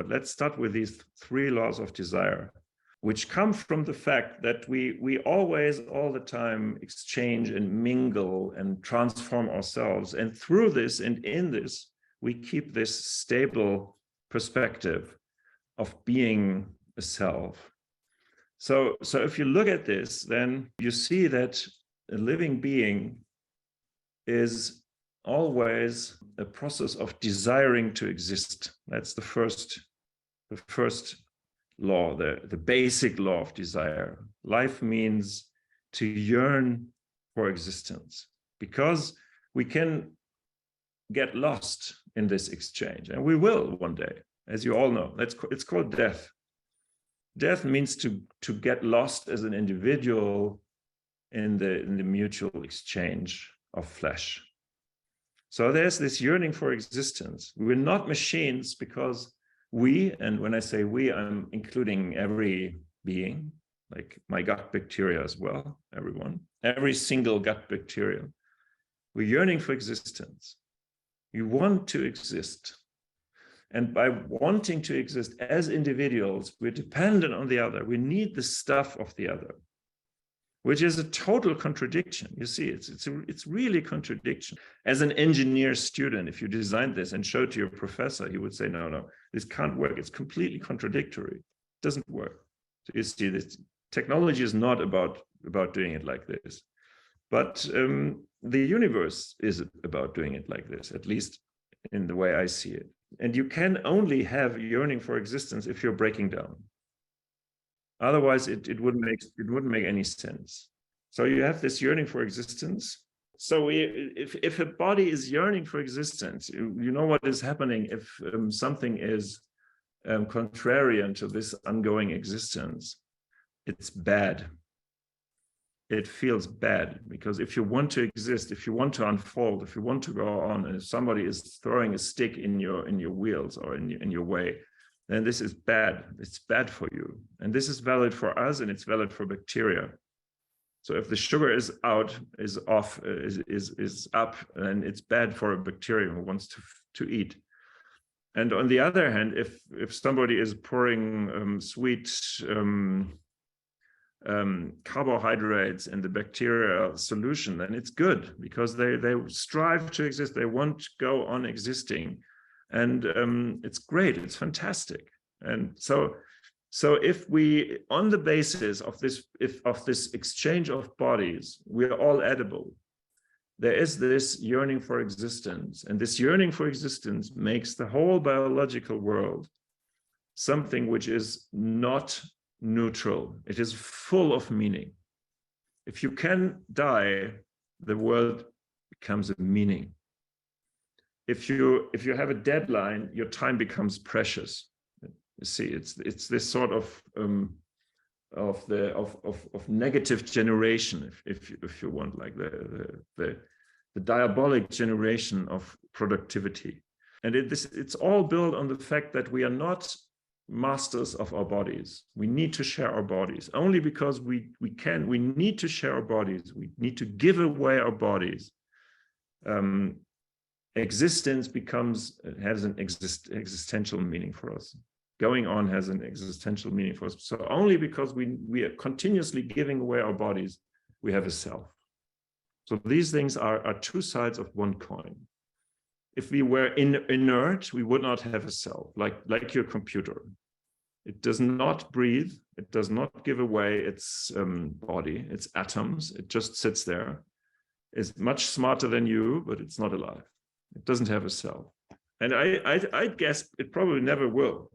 let's start with these 3 laws of desire, which come from the fact that we always, all the time, exchange and mingle and transform ourselves. And through this and in this, we keep this stable perspective of being a self. So if you look at this, then you see that a living being is always a process of desiring to exist. That's the first law, the basic law of desire. Life means to yearn for existence, because we can get lost in this exchange, and we will one day, as you all know. It's called death. Death means to get lost as an individual in the mutual exchange of flesh. So there's this yearning for existence. We're not machines, because we, and when I say we, I'm including every being, like my gut bacteria as well, every single gut bacteria. We're yearning for existence. We want to exist. And by wanting to exist as individuals, we're dependent on the other. We need the stuff of the other, which is a total contradiction. You see, it's really a contradiction. As an engineer student, if you designed this and showed to your professor, he would say, no, this can't work. It's completely contradictory. It doesn't work. So you see, this technology is not about doing it like this. But the universe is about doing it like this, at least in the way I see it. And you can only have yearning for existence if you're breaking down. Otherwise, it wouldn't make any sense. So you have this yearning for existence. So if a body is yearning for existence, you know what is happening if something is contrarian to this ongoing existence. It's bad. It feels bad, because if you want to exist, if you want to unfold, if you want to go on, and if somebody is throwing a stick in your wheels or in your way, then this is bad. It's bad for you. And this is valid for us, and it's valid for bacteria. So if the sugar is up, and it's bad for a bacterium who wants to eat. And on the other hand, if somebody is pouring sweet carbohydrates in the bacterial solution, then it's good, because they strive to exist. They want to go on existing. And it's great, it's fantastic. And so if we, on the basis of this exchange of bodies, we're all edible, there is this yearning for existence. And this yearning for existence makes the whole biological world something which is not neutral. It is full of meaning. If you can die, the world becomes a meaning. If you have a deadline, your time becomes precious. You see, it's this sort of negative generation, if you want, like the diabolic generation of productivity. And it's all built on the fact that we are not masters of our bodies. We need to share our bodies. Only because we need to share our bodies. We need to give away our bodies. Existence has an existential meaning for us. Going on has an existential meaning for us. So only because we are continuously giving away our bodies, we have a self. So these things are 2 sides of one coin. If we were inert, we would not have a self, like your computer. It does not breathe. It does not give away its body, its atoms. It just sits there. It's much smarter than you, but it's not alive. It doesn't have a self. And I guess it probably never will.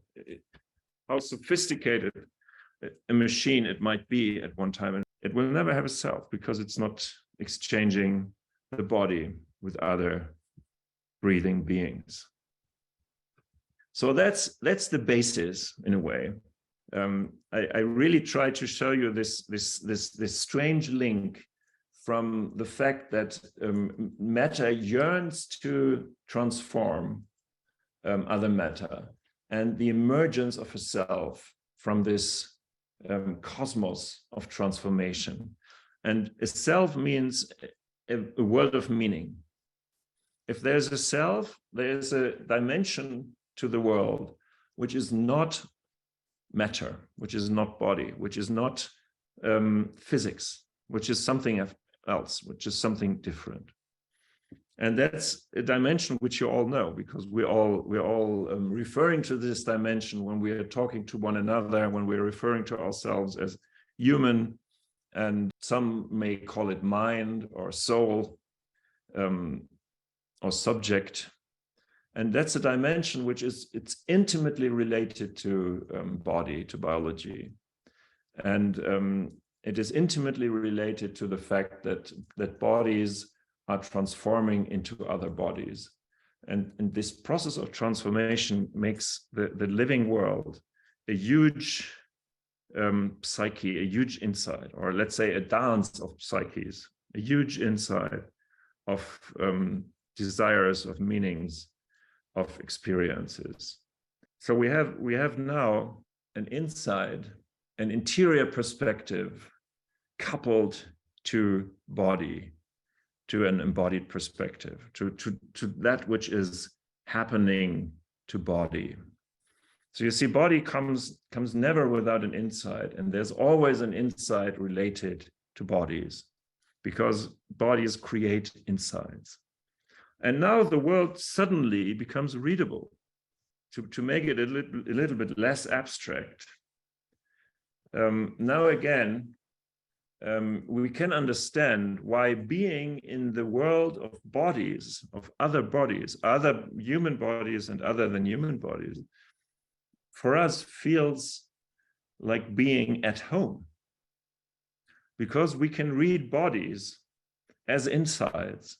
How sophisticated a machine it might be at one time, and it will never have a self, because it's not exchanging the body with other breathing beings. So that's the basis, in a way. I really try to show you this strange link from the fact that matter yearns to transform other matter, and the emergence of a self from this cosmos of transformation. And a self means a world of meaning. If there's a self, there's a dimension to the world which is not matter, which is not body, which is not physics, which is something else, which is something different. And that's a dimension which you all know, because we're all referring to this dimension when we are talking to one another, when we're referring to ourselves as human, and some may call it mind or soul or subject. And that's a dimension which it's intimately related to body, to biology. And it is intimately related to the fact that bodies are transforming into other bodies. And this process of transformation makes the living world a huge psyche, a huge insight, or let's say a dance of psyches, a huge insight of desires, of meanings, of experiences. So we have now an insight, an interior perspective coupled to body, to an embodied perspective, to that which is happening to body. So you see, body comes never without an insight, and there's always an insight related to bodies, because bodies create insights. And now the world suddenly becomes readable. To make it a little bit less abstract, now again, we can understand why being in the world of bodies, of other bodies, other human bodies and other than human bodies, for us feels like being at home. Because we can read bodies as insides.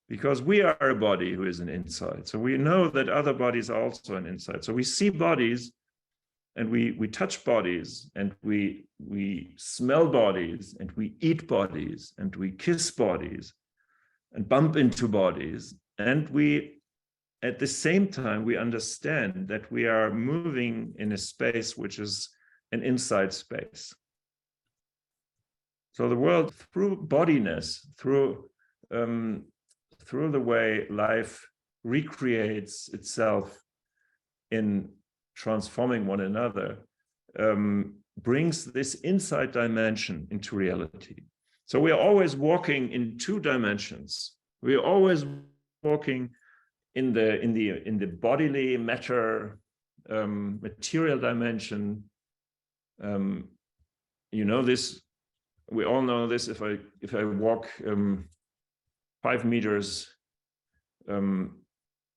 Because we are a body who is an inside. So we know that other bodies are also an inside. So we see bodies, and we touch bodies, and we smell bodies, and we eat bodies, and we kiss bodies, and bump into bodies. And we, at the same time, we understand that we are moving in a space which is an inside space. So the world, through bodiness, through the way life recreates itself in transforming one another, brings this inside dimension into reality. So we are always walking in two dimensions. We are always walking in the bodily matter, material dimension. You know this. We all know this. If I walk 5 meters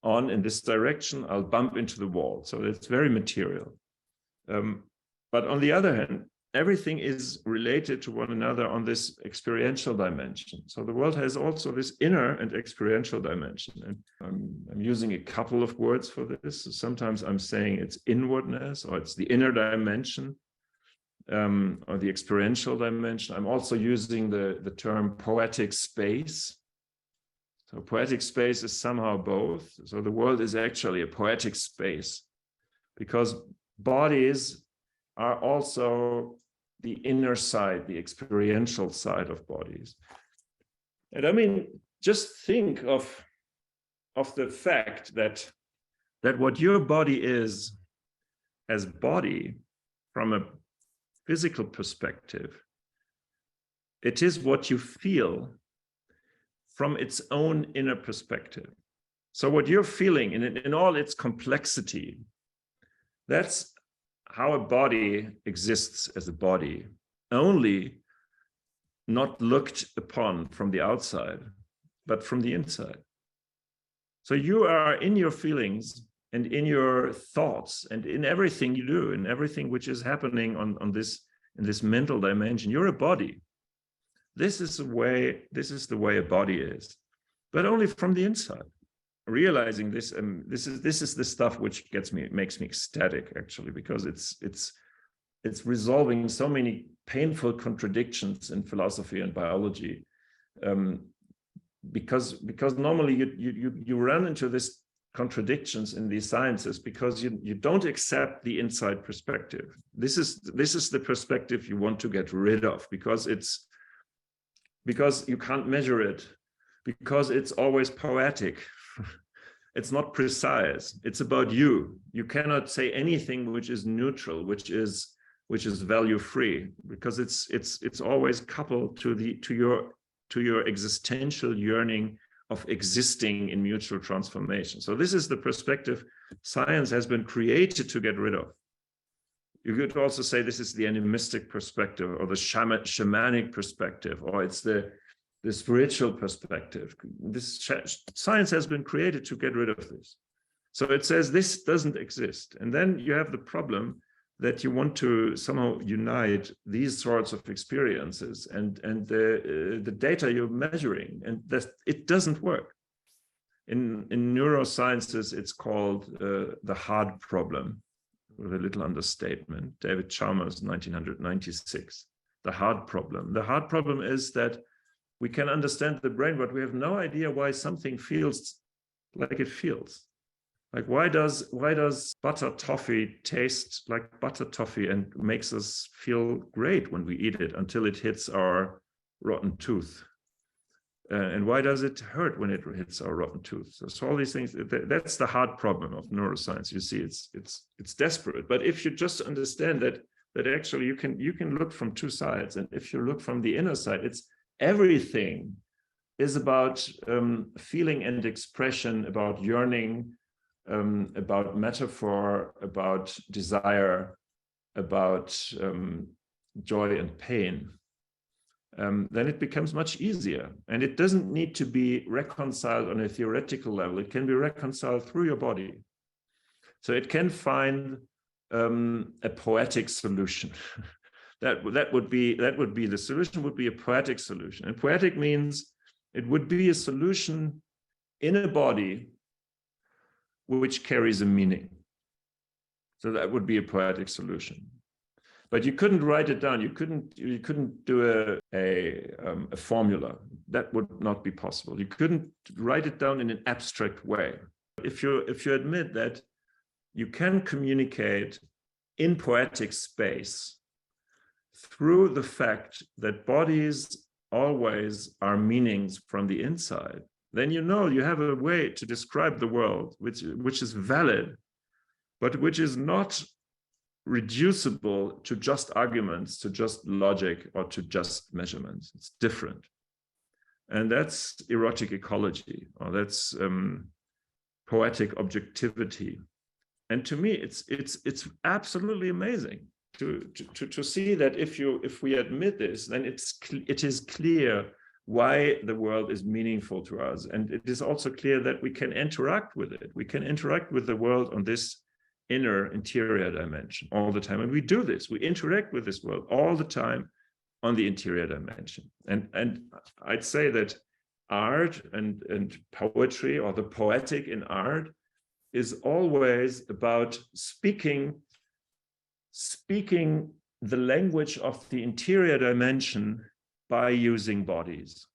on in this direction, I'll bump into the wall. So it's very material. But on the other hand, everything is related to one another on this experiential dimension. So the world has also this inner and experiential dimension. And I'm using a couple of words for this. So sometimes I'm saying it's inwardness, or it's the inner dimension, or the experiential dimension. I'm also using the term poetic space. So poetic space is somehow both. So the world is actually a poetic space, because bodies are also the inner side, the experiential side of bodies. And I mean, just think of the fact that what your body is as body, from a physical perspective, it is what you feel from its own inner perspective. So what you're feeling in all its complexity, that's how a body exists as a body, only not looked upon from the outside, but from the inside. So you are in your feelings and in your thoughts and in everything you do, in everything which is happening in this mental dimension. You're a body. This is the way a body is, but only from the inside. Realizing this, this is the stuff which makes me ecstatic, actually, because it's resolving so many painful contradictions in philosophy and biology. Because normally you run into these contradictions in these sciences because you don't accept the inside perspective. This is the perspective you want to get rid of, because you can't measure it, because it's always poetic. it's not precise. It's about you. You cannot say anything which is neutral, which is value free, because it's always coupled to your existential yearning of existing in mutual transformation. So this is the perspective science has been created to get rid of. You could also say this is the animistic perspective, or the shamanic perspective, or it's the spiritual perspective. This science has been created to get rid of this. So it says this doesn't exist. And then you have the problem that you want to somehow unite these sorts of experiences and the data you're measuring, and that it doesn't work. In neurosciences, it's called the hard problem, with a little understatement. David Chalmers, 1996. The hard problem. The hard problem is that we can understand the brain, but we have no idea why something feels like it feels. Like why does butter toffee taste like butter toffee and makes us feel great when we eat it until it hits our rotten tooth? And why does it hurt when it hits our rotten tooth? So all these things, that's the hard problem of neuroscience. You see, it's desperate. But if you just understand that actually you can look from two sides, and if you look from the inner side, it's everything is about feeling and expression, about yearning, about metaphor, about desire, about joy and pain. Then it becomes much easier. And it doesn't need to be reconciled on a theoretical level. It can be reconciled through your body. So it can find a poetic solution. that would be the solution, would be a poetic solution. And poetic means it would be a solution in a body which carries a meaning. So that would be a poetic solution. But you couldn't write it down. You couldn't do a formula. That would not be possible. You couldn't write it down in an abstract way. If you admit that you can communicate in poetic space through the fact that bodies always are meanings from the inside, then you know you have a way to describe the world which is valid, but which is not reducible to just arguments, to just logic, or to just measurements. It's different. And that's erotic ecology, or that's poetic objectivity. And to me, it's absolutely amazing to see that if we admit this, then it is clear why the world is meaningful to us. And it is also clear that we can interact with it. We can interact with the world on this interior dimension all the time. And we do this. We interact with this world all the time on the interior dimension. And I'd say that art and poetry, or the poetic in art, is always about speaking the language of the interior dimension by using bodies.